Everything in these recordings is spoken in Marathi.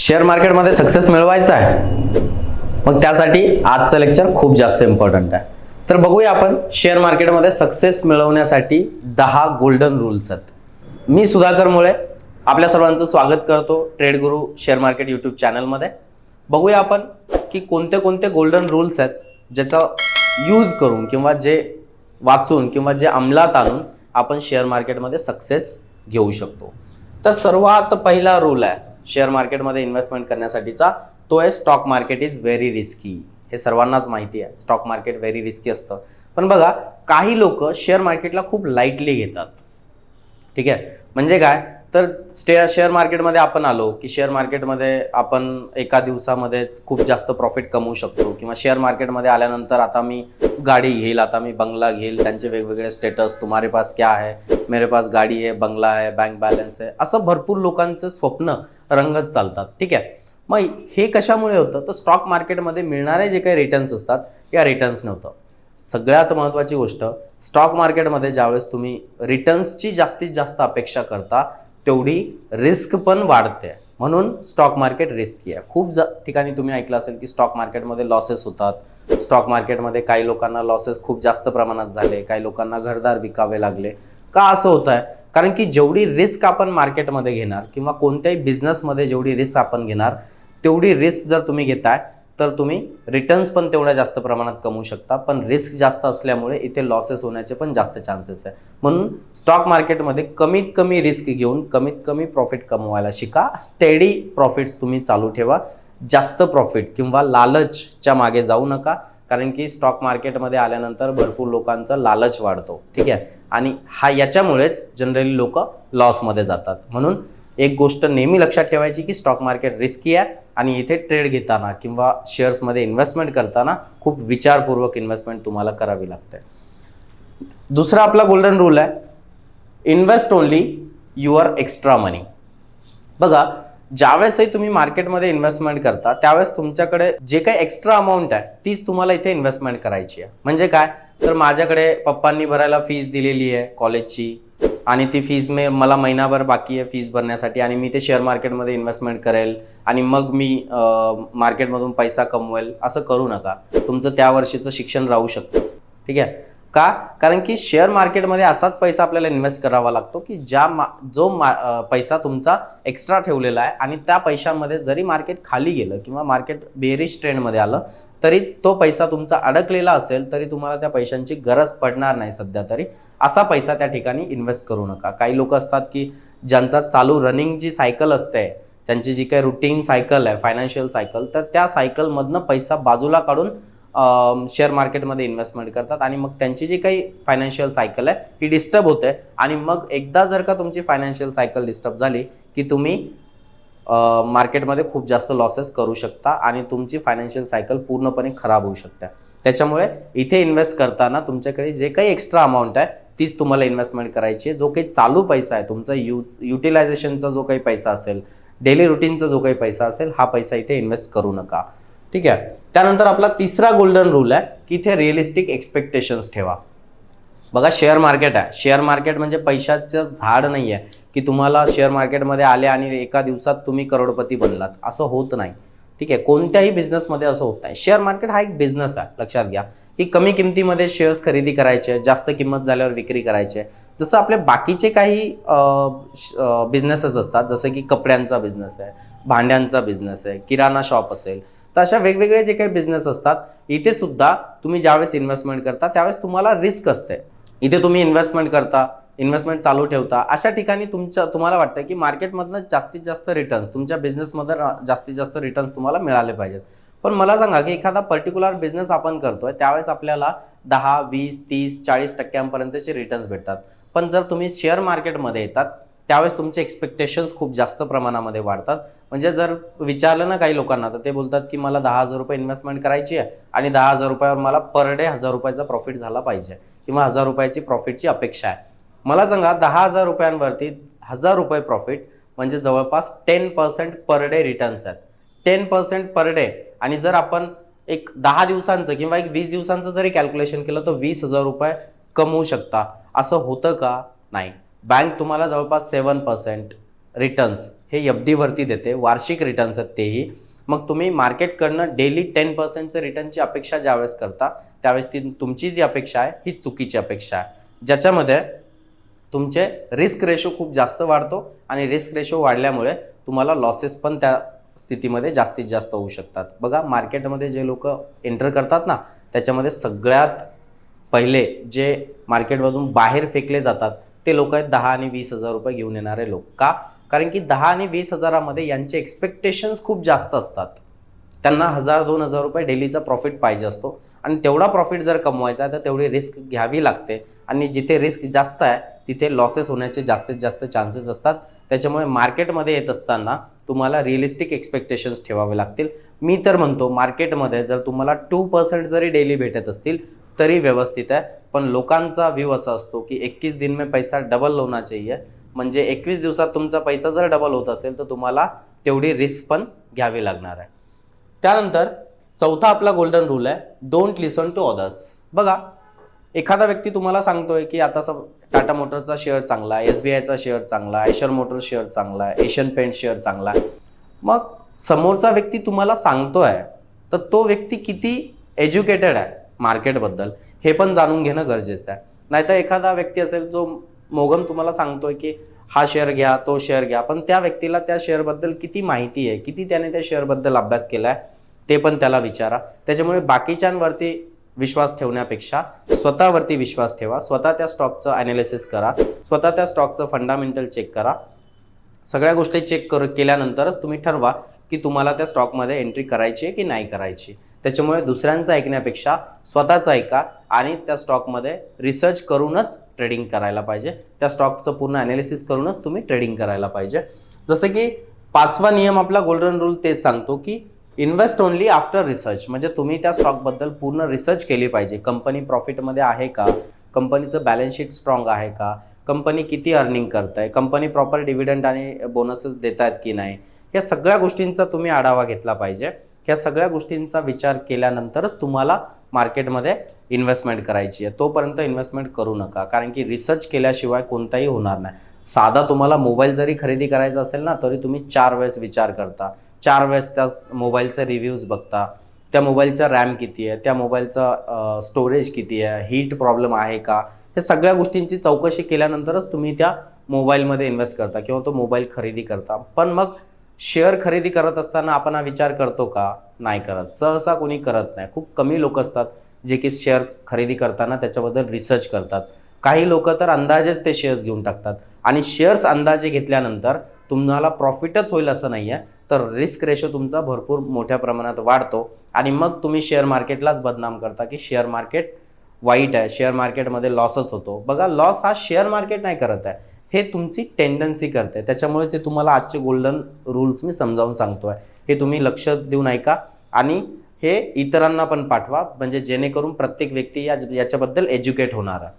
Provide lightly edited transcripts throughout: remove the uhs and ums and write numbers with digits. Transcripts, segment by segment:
शेअर मार्केटमध्ये सक्सेस मिळवायचा आहे, मग त्यासाठी आजचं लेक्चर खूप जास्त इम्पॉर्टंट आहे. तर बघूया आपण शेअर मार्केटमध्ये सक्सेस मिळवण्यासाठी 10 गोल्डन रूल्स आहेत. मी सुधाकर मुळे आपल्या सर्वांचं स्वागत करतो ट्रेड गुरु शेअर मार्केट यूट्यूब चॅनलमध्ये. बघूया आपण की कोणते कोणते गोल्डन रूल्स आहेत ज्याचा यूज करून किंवा जे वाचून किंवा जे अंमलात आणून आपण शेअर मार्केटमध्ये सक्सेस घेऊ शकतो. तर सर्वात पहिला रूल आहे शेअर मार्केटमध्ये इन्व्हेस्टमेंट करण्यासाठीचा, तो आहे stock market is very risky. हे सर्वांनाच माहिती आहे, स्टॉक मार्केट व्हेरी रिस्की असतं. पण बघा, काही लोक शेअर मार्केटला खूप लाईटली घेतात. ठीक आहे, म्हणजे काय तर शेअर मार्केटमध्ये आपण आलो की शेअर मार्केटमध्ये आपण एका दिवसामध्ये खूप जास्त प्रॉफिट कमवू शकतो, किंवा शेअर मार्केटमध्ये आल्यानंतर आता मी गाडी घेईल, आता मी बंगला घेईल, त्यांचे वेगवेगळे स्टेटस, तुम्हारे पास क्या है, मेरे पास गाडी है, बंगला है, बँक बॅलन्स आहे, असं भरपूर लोकांचं स्वप्न रंगत चालतात. ठीक आहे, मग हे कशामुळे होतं तर स्टॉक मार्केटमध्ये मिळणारे जे काही रिटर्न्स असतात या रिटर्न्स नव्हतं. सगळ्यात महत्त्वाची गोष्ट, स्टॉक मार्केटमध्ये ज्यावेळेस तुम्ही रिटर्न्सची जास्तीत जास्त अपेक्षा करता तेवढी रिस्क पण वाढते, म्हणून स्टॉक मार्केट रिस्की आहे. खूप ठिकाणी तुम्ही ऐकलं असेल की स्टॉक मार्केटमध्ये लॉसेस होतात. स्टॉक मार्केटमध्ये काही लोकांना लॉसेस खूप जास्त प्रमाणात झाले, काही लोकांना घरदार विकावे लागले. का असं होत आहे? कारण की जेवढी रिस्क आपण मार्केटमध्ये घेणार किंवा कोणत्याही बिझनेसमध्ये जेवढी रिस्क आपण घेणार तेवढी रिस्क जर तुम्ही घेताय तर तुम्ही रिटर्न्स पण तेवढ्या जास्त प्रमाणात कमवू शकता. पण रिस्क जास्त असल्यामुळे इथे लॉसेस होण्याचे पण जास्त चान्सेस आहे. म्हणून स्टॉक मार्केटमध्ये कमीत कमी रिस्क घेऊन कमीत कमी प्रॉफिट कमवायला शिका. स्टेडी प्रॉफिट्स तुम्ही चालू ठेवा. जास्त प्रॉफिट किंवा लालचच्या मागे जाऊ नका, कारण की स्टॉक मार्केटमध्ये आल्यानंतर भरपूर लोकांचा लालच वाढतो. ठीक आहे, आणि याच्यामुळेच जनरली लोक लॉसमध्ये जातात. म्हणून एक गोष्ट नेहमी लक्षात ठेवायची की स्टॉक मार्केट रिस्की आहे आणि इथे ट्रेड घेताना किंवा शेअर्समध्ये इन्व्हेस्टमेंट करताना खूप विचारपूर्वक इन्व्हेस्टमेंट तुम्हाला करावी लागते. दुसरा आपला गोल्डन रूल आहे, इन्व्हेस्ट ओनली युअर एक्स्ट्रा मनी. बघा, ज्यावेळेसही तुम्ही मार्केटमध्ये इन्व्हेस्टमेंट करता त्यावेळेस तुमच्याकडे जे काही एक्स्ट्रा अमाऊंट आहे तीच तुम्हाला इथे इन्व्हेस्टमेंट करायची आहे. म्हणजे काय तर माझ्याकडे पप्पांनी भरायला फीस दिलेली आहे कॉलेजची, आणि ती फीस मला महिनाभर बाकी आहे फीस भरण्यासाठी, आणि मी ते शेअर मार्केटमध्ये इन्व्हेस्टमेंट करेल आणि मग मी मार्केटमधून पैसा कमवेल, असं करू नका. तुमचं त्या वर्षीचं शिक्षण राहू शकतं. ठीक आहे, का? कारण की शेअर मार्केटमध्ये असाच पैसा आपल्याला इन्व्हेस्ट करावा लागतो की जो पैसा तुमचा एक्स्ट्रा ठेवलेला आहे आणि त्या पैशामध्ये जरी मार्केट खाली गेलं किंवा मार्केट बेरिश ट्रेंडमध्ये आलं तरी तो पैसा तुमचा अडकलेला असेल तरी तुम्हाला त्या पैशांची गरज पडणार नाही सध्या तरी. असा पैसा त्या ठिकाणी इन्व्हेस्ट करू नका. काही लोक असतात की ज्यांचा चालू रनिंग जी सायकल असते, त्यांची जी काही रुटीन सायकल आहे फायनान्शियल सायकल, तर त्या सायकलमधनं पैसा बाजूला काढून शेअर मार्केटमध्ये इन्व्हेस्टमेंट करतात आणि मग त्यांची जी काही फायनान्शियल सायकल आहे ही डिस्टर्ब होते. आणि मग एकदा जर का तुमची फायनान्शियल सायकल डिस्टर्ब झाली की तुम्ही मार्केटमध्ये खूप जास्त लॉसेस करू शकता आणि तुमची फायनान्शियल सायकल पूर्णपणे खराब होऊ शकते. त्याच्यामुळे इथे इन्व्हेस्ट करताना तुमच्याकडे जे काही एक्स्ट्रा अमाऊंट आहे तीच तुम्हाला इन्व्हेस्टमेंट करायची आहे. जो काही चालू पैसा आहे तुमचा युटिलायझेशनचा जो काही पैसा असेल, डेली रुटीनचा जो काही पैसा असेल, हा पैसा इथे इन्व्हेस्ट करू नका. ठीक आहे, त्यानंतर आपला तिसरा गोल्डन रूल आहे की इथे रिअलिस्टिक एक्सपेक्टेशन्स ठेवा. बघा, शेअर मार्केट आहे, शेअर मार्केट म्हणजे पैशाचं झाड नाही आहे की तुम्हाला शेअर मार्केटमध्ये आले आणि एका दिवसात तुम्ही करोडपती बनलात, असं होत नाही. ठीक आहे, कोणत्याही बिझनेसमध्ये असं होत नाही. शेअर मार्केट हा एक बिझनेस आहे, लक्षात घ्या की कमी किमतीमध्ये शेअर्स खरेदी करायचे, जास्त किंमत झाल्यावर विक्री करायचे. जसं आपले बाकीचे काही बिझनेसेस असतात, जसं की कपड्यांचा बिझनेस आहे, भांड्यांचा बिझनेस आहे, किराणा शॉप असेल, तर अशा वेगवेगळे जे काही बिझनेस असतात इथे सुद्धा तुम्ही ज्यावेळेस इन्व्हेस्टमेंट करता त्यावेळेस तुम्हाला रिस्क असते. इथे तुम्ही इन्व्हेस्टमेंट करता, इन्व्हेस्टमेंट चालू ठेवता, अशा ठिकाणी तुम्हाला वाटतं की मार्केटमधनं जास्तीत जास्त रिटर्न्स, तुमच्या बिझनेसमध्ये जास्तीत जास्त रिटर्न्स तुम्हाला मिळाले पाहिजेत. पण मला सांगा की एखादा पर्टिक्युलर बिझनेस आपण करतोय त्यावेळेस आपल्याला 10, 20, 30, 40% रिटर्न्स भेटतात. पण जर तुम्ही शेअर मार्केटमध्ये येतात त्यावेळेस तुमचे एक्सपेक्टेशन्स खूप जास्त प्रमाणामध्ये वाढतात. म्हणजे जर विचारलं ना काही लोकांना तर ते बोलतात की मला 10,000 रुपये इन्व्हेस्टमेंट करायची आहे आणि 10,000 रुपयावर मला पर डे 1,000 रुपयाचा प्रॉफिट झाला पाहिजे किंवा 1,000 रुपयाची प्रॉफिटची अपेक्षा आहे. मला सांगा, 10,000 रुपयांवरती 1,000 रुपये प्रॉफिट म्हणजे जवळपास 10% पर डे रिटर्न्स आहेत. 10% पर डे. आणि जर आपण एक 10 दिवसांचं किंवा एक 20 दिवसांचं जरी कॅल्क्युलेशन केलं तर 20,000 रुपये कमवू शकता. असं होतं का? नाही. बँक तुम्हाला जवळपास 7% रिटर्न्स हे FD वरती देते, वार्षिक रिटर्न्स आहेत तेही. मग तुम्ही मार्केटकडनं डेली 10% रिटर्नची अपेक्षा ज्यावेळेस करता त्यावेळेस तुमची जी अपेक्षा आहे ही चुकीची अपेक्षा आहे, ज्याच्यामध्ये तुमचे रिस्क रेशो खूप जास्त वाढतो आणि रिस्क रेशो वाढल्यामुळे तुम्हाला लॉसेस पण त्या स्थितीमध्ये जास्तीत जास्त होऊ शकतात. बघा, मार्केटमध्ये जे लोक एंटर करतात ना, त्याच्यामध्ये सगळ्यात पहिले जे मार्केटमधून बाहेर फेकले जातात ते लोक आहेत 10 आणि 20,000 रुपये घेऊन येणारे लोक. का? कारण की 10 आणि 20,000मध्ये यांचे एक्सपेक्टेशन्स खूप जास्त असतात. त्यांना 1,000-2,000 रुपये डेलीचा प्रॉफिट पाहिजे असतो आणि तेवढा प्रॉफिट जर कमवायचा आहे तर तेवढी रिस्क घ्यावी लागते आणि जिथे रिस्क जास्त आहे तिथे लॉसेस होण्याचे जास्तीत जास्त चान्सेस असतात. त्याच्यामुळे मार्केटमध्ये येत असताना तुम्हाला रिअलिस्टिक एक्सपेक्टेशन्स ठेवावे लागतील. मी तर म्हणतो मार्केटमध्ये जर तुम्हाला 2% जरी डेली भेटत असतील तरी व्यवस्थित आहे, पण लोकांचा व्ह्यू असा असतो की 21 दिन में पैसा डबल होना चाहिए. म्हणजे 21 दिवसात तुमचा पैसा जर डबल होत असेल तर तुम्हाला तेवढी रिस्क पण घ्यावी लागणार आहे. त्यानंतर चौथा आपला गोल्डन रूल आहे, डोंट लिसन टू अदर्स. बघा, एखादा व्यक्ती तुम्हाला सांगतोय की आता टाटा मोटरचा शेअर चांगला आहे, SBIचा शेअर चांगला आहे, एशर मोटर्स शेअर चांगला आहे, एशियन पेंट शेअर चांगला आहे. मग समोरचा व्यक्ती तुम्हाला सांगतोय तर तो व्यक्ती किती एज्युकेटेड आहे मार्केटबद्दल हे पण जाणून घेणं गरजेचं आहे. नाहीतर एखादा व्यक्ती असेल जो मोगम तुम्हाला सांगतोय की हा शेअर घ्या, तो शेअर घ्या, पण त्या व्यक्तीला त्या शेअरबद्दल किती माहिती आहे, किती त्याने त्या शेअरबद्दल अभ्यास केलाय ते पण त्याला विचारा. त्याच्यामुळे बाकीच्यांवरती विश्वास ठेवण्यापेक्षा स्वतःवरती विश्वास ठेवा. स्वतः त्या स्टॉकचं अनालिसिस करा, स्वतः त्या स्टॉकचं फंडामेंटल चेक करा. सगळ्या गोष्टी चेक केल्यानंतरच तुम्ही ठरवा की तुम्हाला त्या स्टॉकमध्ये एंट्री करायची आहे की नाही करायची. त्याच्यामुळे दुसऱ्यांचं ऐकण्यापेक्षा स्वतःचं ऐका आणि त्या स्टॉकमध्ये रिसर्च करूनच ट्रेडिंग करायला पाहिजे. त्या स्टॉकचं पूर्ण अनालिसिस करूनच तुम्ही ट्रेडिंग करायला पाहिजे. जसं की 5वा नियम आपला गोल्डन रूल तेच सांगतो की इन्व्हेस्ट ओनली आफ्टर रिसर्च. म्हणजे तुम्ही त्या स्टॉकबद्दल पूर्ण रिसर्च केली पाहिजे. कंपनी प्रॉफिटमध्ये आहे का, कंपनीचं बॅलन्स शीट स्ट्रॉंग आहे का, कंपनी किती अर्निंग करत आहे, कंपनी प्रॉपर डिव्हिडंड आणि बोनसेस देत आहेत की नाही, या सगळ्या गोष्टींचा तुम्ही आढावा घेतला पाहिजे. ह्या सगळ्या गोष्टींचा विचार केल्यानंतरच तुम्हाला मार्केटमध्ये इन्व्हेस्टमेंट करायची आहे. तोपर्यंत इन्व्हेस्टमेंट करू नका, कारण की रिसर्च केल्याशिवाय कोणताही होणार नाही. साधा तुम्हाला मोबाईल जरी खरेदी करायचा असेल ना तरी तुम्ही 4 वेळेस विचार करता, 4 वेळेस त्या मोबाईलचे रिव्ह्यूज बघता, त्या मोबाईलचा रॅम किती आहे, त्या मोबाईलचा स्टोरेज किती आहे, हीट प्रॉब्लेम आहे का, हे सगळ्या गोष्टींची चौकशी केल्यानंतरच तुम्ही त्या मोबाईलमध्ये इन्व्हेस्ट करता किंवा तो मोबाईल खरेदी करता. पण मग शेअर खरेदी करत असताना आपण हा विचार करतो का? नाही करत. सहसा कोणी करत नाही. खूप कमी लोक असतात जे की शेअर खरेदी करताना त्याच्याबद्दल रिसर्च करतात. काही लोक तर अंदाजेच ते शेअर्स घेऊन टाकतात आणि शेअर्स अंदाजे घेतल्यानंतर तुम्हाला प्रॉफिटच होईल असं नाही आहे, तर रिस्क रेशो तुमचा भरपूर मोठ्या प्रमाणात वाढतो आणि मग तुम्ही शेअर मार्केटलाच बदनाम करता की शेअर मार्केट वाईट आहे, शेअर मार्केटमध्ये लॉसच होतो. बघा, लॉस हा शेअर मार्केट नाही करत आहे, हे तुमची टेंडन्सी करते. त्याच्यामुळेच हे तुम्हाला आजचे गोल्डन रूल्स मी समजावून सांगतोय. हे तुम्ही लक्ष देऊन ऐका आणि हे इतरांना पण पाठवा, म्हणजे जेणेकरून प्रत्येक व्यक्ती याच्याबद्दल एज्युकेट होणार आहे.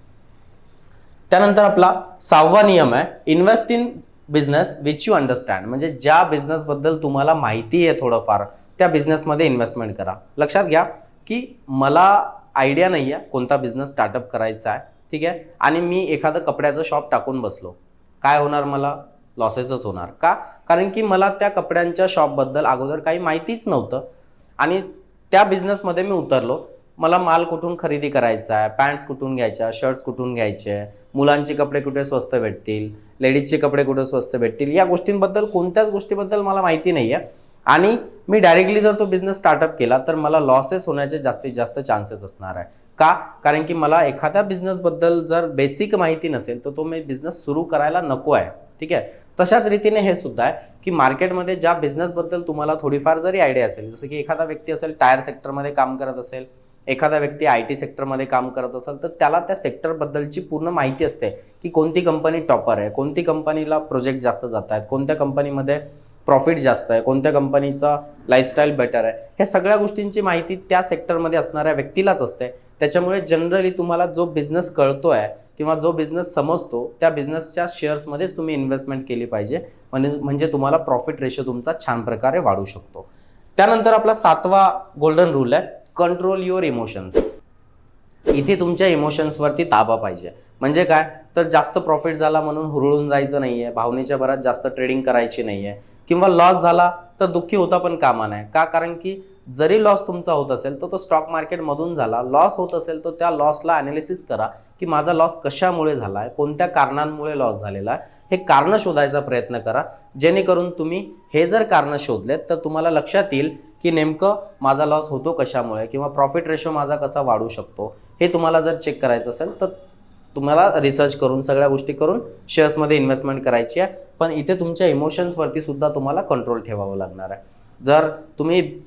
त्यानंतर आपला 6वा नियम आहे, invest in business which you understand. म्हणजे ज्या बिझनेसबद्दल तुम्हाला माहिती आहे थोडंफार त्या बिझनेसमध्ये इन्व्हेस्टमेंट करा. लक्षात घ्या की मला आयडिया नाही आहे कोणता बिझनेस स्टार्टअप करायचा आहे, ठीक आहे, आणि मी एखादं कपड्याचं शॉप टाकून बसलो, काय होणार? मला लॉसेसच होणार. का? कारण की मला त्या कपड्यांच्या शॉपबद्दल अगोदर काही माहितीच नव्हतं आणि त्या बिझनेसमध्ये मी उतरलो. मला माल कुठून खरेदी करायचा आहे, पॅन्ट्स कुठून घ्यायच्या, शर्ट्स कुठून घ्यायचे, मुलांचे कपडे कुठे स्वस्त भेटतील, लेडीजचे कपडे कुठे स्वस्त भेटतील, या गोष्टींबद्दल कोणत्याच गोष्टीबद्दल मला माहिती नाही आहे आणि मी डायरेक्टली जर तो बिझनेस स्टार्टअप केला तर मला लॉसेस होण्याचे जास्तीत जास्त चान्सेस असणार आहे. का? कारण की मला एखाद्या बिझनेसबद्दल जर बेसिक माहिती नसेल तर तो मी बिझनेस सुरू करायला नको आहे, ठीक आहे. तशाच रीतीने हे सुद्धा आहे की मार्केटमध्ये ज्या बिझनेसबद्दल तुम्हाला थोडीफार जरी आयडिया असेल, जसं की एखादा व्यक्ती असेल टायर सेक्टरमध्ये काम करत असेल, एखादा व्यक्ती IT सेक्टरमध्ये काम करत असेल, तर त्याला त्या सेक्टरबद्दलची पूर्ण माहिती असते की कोणती कंपनी टॉपर आहे, कोणती कंपनीला प्रोजेक्ट जास्त जात आहेत, कोणत्या कंपनीमध्ये प्रॉफिट जास्त आहे, कोणत्या कंपनीचा लाईफस्टाईल बेटर आहे. ह्या सगळ्या गोष्टींची माहिती त्या सेक्टरमध्ये असणाऱ्या व्यक्तीलाच असते. त्याच्यामुळे जनरली तुम्हाला जो बिझनेस कळतोय किंवा जो बिझनेस समजतो त्या बिझनेसच्या शेअर्समध्येच तुम्ही इन्व्हेस्टमेंट केली पाहिजे, म्हणजे तुम्हाला प्रॉफिट रेशो तुमचा छान प्रकारे वाढू शकतो. त्यानंतर आपला 7वा गोल्डन रूल आहे, कंट्रोल युअर इमोशन्स. इथे तुमच्या इमोशन्सवरती ताबा पाहिजे. म्हणजे काय, तर जास्त प्रॉफिट झाला म्हणून हुरळून जायचं नाहीये, भावनेच्या भरात जास्त ट्रेडिंग करायची नाहीये, किंवा लॉस झाला तर दुःखी होता पण कामा नाही. का, कारण की जरी लॉस तुमचा होत असेल तर तो स्टॉक मार्केट मधून झाला. लॉस होत असेल तर त्या लॉसला अनालिसिस करा की माझा लॉस कशामुळे झालाय, कोणत्या कारणांमुळे लॉस झालेला आहे, हे कारण शोधायचा प्रयत्न करा. जेणेकरून तुम्ही हे जर कारण शोधलेत तर तुम्हाला लक्षात येईल की नेमकं माझा लॉस होतो कशामुळे, किंवा प्रॉफिट रेशो माझा कसा वाढू शकतो. हे तुम्हाला जर चेक करायचं असेल तर तुम्हाला रिसर्च करून सगळ्या गोष्टी करून शेअर्समध्ये इन्व्हेस्टमेंट करायची आहे. पण इथे तुमच्या इमोशन्सवरती सुद्धा तुम्हाला कंट्रोल ठेवावं लागणार आहे. जर तुम्ही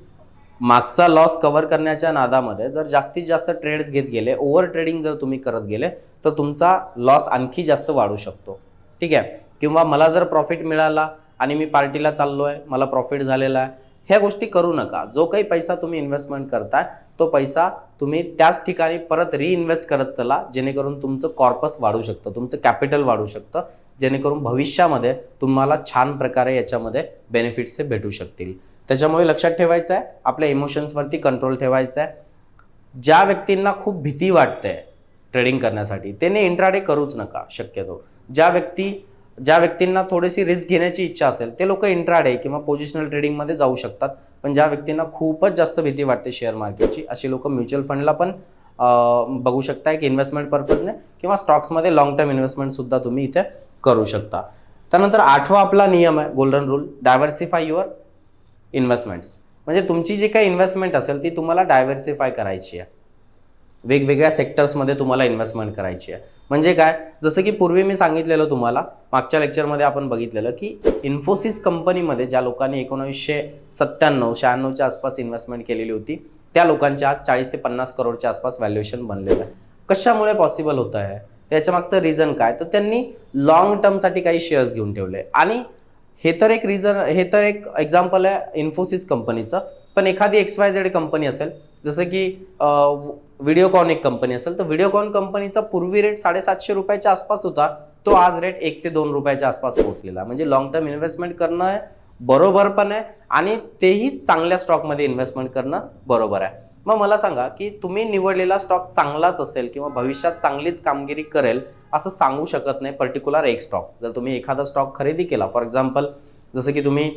मागचा लॉस कव्हर करण्याच्या नादामध्ये जर जास्तीत जास्त ट्रेड्स घेत गेले, ओव्हर ट्रेडिंग जर तुम्ही करत गेले तर तुमचा लॉस आणखी जास्त वाढू शकतो. ठीक आहे. किंवा मला जर प्रॉफिट मिळाला आणि मी पार्टीला चाललोय, मला प्रॉफिट झालेला आहे, ह्या गोष्टी करू नका. जो काही पैसा तुम्ही इन्व्हेस्टमेंट करताय तो पैसा तुम्ही त्याच ठिकाणी परत रिइन्व्हेस्ट करत चला, जेणेकरून तुमचं कॉर्पस वाढू शकतं, तुमचं कॅपिटल वाढू शकतं, जेणेकरून भविष्यामध्ये तुम्हाला छान प्रकारे याच्यामध्ये बेनिफिट्स हे भेटू शकतील. त्याच्यामुळे लक्षात ठेवायचं आहे, आपल्या इमोशन्सवरती कंट्रोल ठेवायचा आहे. ज्या व्यक्तींना खूप भीती वाटते ट्रेडिंग करण्यासाठी त्याने इंट्राडे करूच नका शक्यतो. ज्या व्यक्तींना थोडीशी रिस्क घेण्याची इच्छा असेल ते लोक इंट्राडे किंवा पोझिशनल ट्रेडिंगमध्ये जाऊ शकतात. पण ज्या व्यक्तींना खूपच जास्त भीती वाटते शेअर मार्केटची, अशी लोक म्युच्युअल फंडला पण बघू शकता की इन्व्हेस्टमेंट पर्पजने, किंवा स्टॉक्समध्ये लॉंग टर्म इन्व्हेस्टमेंट सुद्धा तुम्ही इथे करू शकता. त्यानंतर 8वा आपला नियम आहे, golden rule, diversify your investments. म्हणजे तुमची जी काही इन्व्हेस्टमेंट असेल ती तुम्हाला डायव्हर्सिफाय करायची आहे, वेगवेगळ्या सेक्टर्समध्ये तुम्हाला इन्व्हेस्टमेंट करायची आहे. म्हणजे काय, जसं की पूर्वी मी सांगितलेलं तुम्हाला, मागच्या लेक्चरमध्ये आपण बघितलेलं की इन्फोसिस कंपनीमध्ये ज्या लोकांनी 1997-96च्या आसपास इन्व्हेस्टमेंट केलेली होती त्या लोकांच्या आज 40 ते 50 करोडच्या आसपास व्हॅल्युएशन बनलेलं आहे. कशामुळे पॉसिबल होतं आहे, त्याच्या मागचं रिझन काय, तर त्यांनी लॉंग टर्मसाठी काही शेअर्स घेऊन ठेवले. आणि हे तर एक एक्झाम्पल आहे इन्फोसिस कंपनीचं. पण एखादी XYZ कंपनी असेल, जसं की व्हिडिओकॉन एक कंपनी असेल, तर व्हिडिओकॉन कंपनीचा पूर्वी रेट 750 रुपयाच्या आसपास होता, तो आज रेट 1 ते 2 रुपयाच्या आसपास पोहोचलेला. म्हणजे लॉंग टर्म इन्व्हेस्टमेंट करणं बरोबर पण आहे आणि तेही चांगल्या स्टॉकमध्ये इन्व्हेस्टमेंट करणं बरोबर आहे. मग मला सांगा की तुम्ही निवडलेला स्टॉक चांगलाच असेल किंवा भविष्यात चांगलीच कामगिरी करेल असं सांगू शकत नाही पर्टिक्युलर एक स्टॉक. जर तुम्ही एखादा स्टॉक खरेदी केला, फॉर एक्झाम्पल जसं की तुम्ही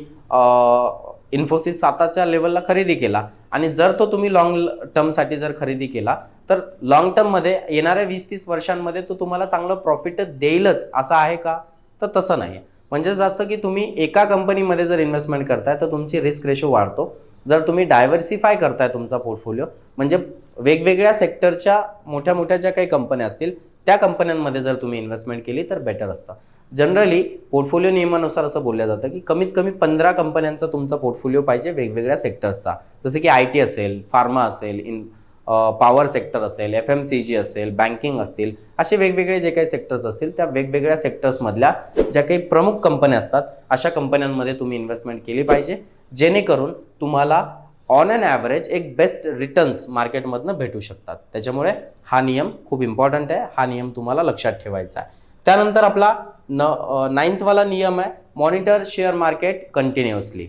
इन्फोसिस 7च्या लेवलला खरेदी केला आणि जर तो तुम्ही लॉंग टर्मसाठी जर खरेदी केला तर लॉंग टर्ममध्ये येणाऱ्या 20-30 वर्षांमध्ये तो तुम्हाला चांगलं प्रॉफिट देईलच असं आहे का, तर तसं नाही. म्हणजे जसं की तुम्ही एका कंपनीमध्ये जर इन्व्हेस्टमेंट करताय तर तुमची रिस्क रेशो वाढतो. जर तुम्ही डायव्हर्सिफाय करताय तुमचा पोर्टफोलिओ, म्हणजे वेगवेगळ्या सेक्टरच्या मोठ्या मोठ्या ज्या काही कंपन्या असतील त्या कंपन्यांमध्ये जर तुम्ही इन्व्हेस्टमेंट केली तर बेटर असतं. जनरली पोर्टफोलिओ नियमानुसार असं बोललं जातं की कमीत कमी 15 कंपन्यांचा तुमचा पोर्टफोलिओ पाहिजे वेगवेगळ्या सेक्टर्सचा. जसं की IT असेल, फार्मा असेल, पॉवर सेक्टर असेल, FMCG असेल, बँकिंग असतील, असे वेगवेगळे जे काही सेक्टर्स असतील त्या वेगवेगळ्या सेक्टर्समधल्या ज्या काही प्रमुख कंपन्या असतात अशा कंपन्यांमध्ये तुम्ही इन्व्हेस्टमेंट केली पाहिजे, जेणेकरून तुम्हाला ऑन अन ॲव्हरेज एक बेस्ट रिटर्न्स मार्केटमधनं भेटू शकतात. त्याच्यामुळे हा नियम खूप इम्पॉर्टंट आहे, हा नियम तुम्हाला लक्षात ठेवायचा आहे. त्यानंतर आपला 9th वाला नियम आहे, मॉनिटर शेअर मार्केट कंटिन्युअसली.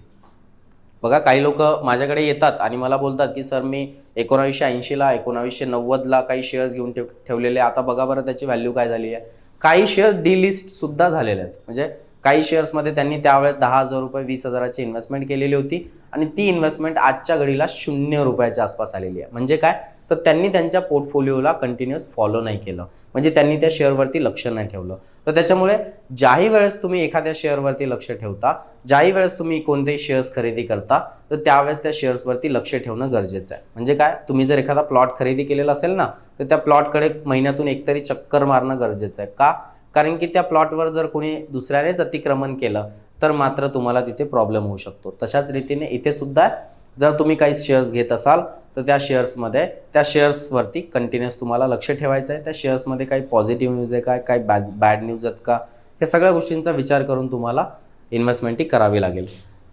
बघा, काही लोक माझ्याकडे येतात आणि मला बोलतात की सर मी 1980ला 1990ला काही शेअर्स घेऊन ठेवलेले, आता बघा बरं त्याची व्हॅल्यू काय झाली आहे. काही शेअर डिलिस्ट सुद्धा झालेले आहेत. म्हणजे काही शेअर्समध्ये त्यांनी त्यावेळेस 10,000 रुपये 20,000ची इन्व्हेस्टमेंट केलेली होती आणि ती इन्व्हेस्टमेंट आजच्या घडीला 0 रुपयाच्या आसपास आलेली आहे. म्हणजे काय, तर त्यांनी त्यांच्या पोर्टफोलिओला कंटिन्युअस फॉलो नाही केलं, म्हणजे त्यांनी त्या शेअरवरती लक्ष नाही ठेवलं. तर त्याच्यामुळे ज्याही वेळेस तुम्ही एखाद्या शेअरवरती लक्ष ठेवता, ज्याही वेळेस तुम्ही कोणतेही शेअर्स खरेदी करता, तर त्यावेळेस त्या शेअर्सवरती लक्ष ठेवणं गरजेचं आहे. म्हणजे काय, तुम्ही जर एखादा प्लॉट खरेदी केलेला असेल ना, तर त्या प्लॉटकडे महिन्यातून एकतरी चक्कर मारणं गरजेचं आहे. का, कारण की त्या प्लॉटवर जर कोणी दुसऱ्यानेच अतिक्रमण केलं तर मात्र तुम्हाला तिथे प्रॉब्लेम होऊ शकतो. तशाच रीतीने इथे सुद्धा जर तुम्ही काही शेअर्स घेत असाल तर त्या शेअर्सवरती कंटिन्युअस तुम्हाला लक्ष ठेवायचं आहे. त्या शेअर्समध्ये काही पॉझिटिव्ह न्यूज आहे का, काही बॅड न्यूज आहेत का, या सगळ्या गोष्टींचा विचार करून तुम्हाला इन्व्हेस्टमेंट ही करावी लागेल.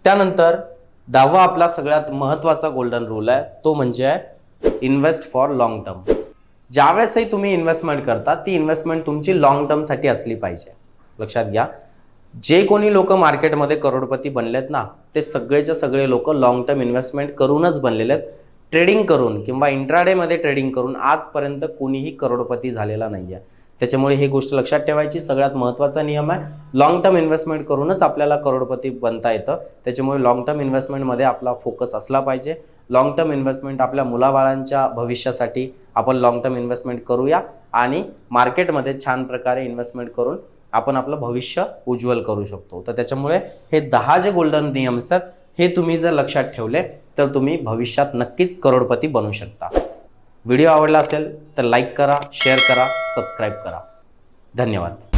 त्यानंतर 10वा आपला सगळ्यात महत्त्वाचा गोल्डन रूल आहे, तो म्हणजे आहे इन्व्हेस्ट फॉर लॉंग टर्म. ज्यावेळेसही तुम्ही इन्व्हेस्टमेंट करता ती इन्व्हेस्टमेंट तुमची लॉंग टर्मसाठी असली पाहिजे. लक्षात घ्या, जे कोणी लोक मार्केटमध्ये करोडपती बनलेत ना, ते सगळेचे सगळे लोक लॉंग टर्म इन्व्हेस्टमेंट करूनच बनलेले आहेत. ट्रेडिंग करून किंवा इंट्राडेमध्ये ट्रेडिंग करून आजपर्यंत कोणीही करोडपती झालेला नाही आहे. त्याच्यामुळे ही गोष्ट लक्षात ठेवायची. सगळ्यात महत्त्वाचा नियम आहे, लॉंग टर्म इन्व्हेस्टमेंट करूनच आपल्याला करोडपती बनता येतं. त्याच्यामुळे लॉंग टर्म इन्व्हेस्टमेंटमध्ये आपला फोकस असला पाहिजे. लॉंग टर्म इन्व्हेस्टमेंट आपल्या मुलाबाळांच्या भविष्यासाठी आपण लॉंग टर्म इन्व्हेस्टमेंट करूया आणि मार्केटमध्ये छान प्रकारे इन्व्हेस्टमेंट करून आपण आपलं भविष्य उज्ज्वल करू शकतो. तर त्याच्यामुळे हे 10 जे गोल्डन नियम्स आहेत हे तुम्ही जर लक्षात ठेवले तर तुम्ही भविष्यात नक्कीच करोडपती बनू शकता. व्हिडिओ आवडला असेल तर लाईक करा, शेअर करा, सबस्क्राईब करा. धन्यवाद.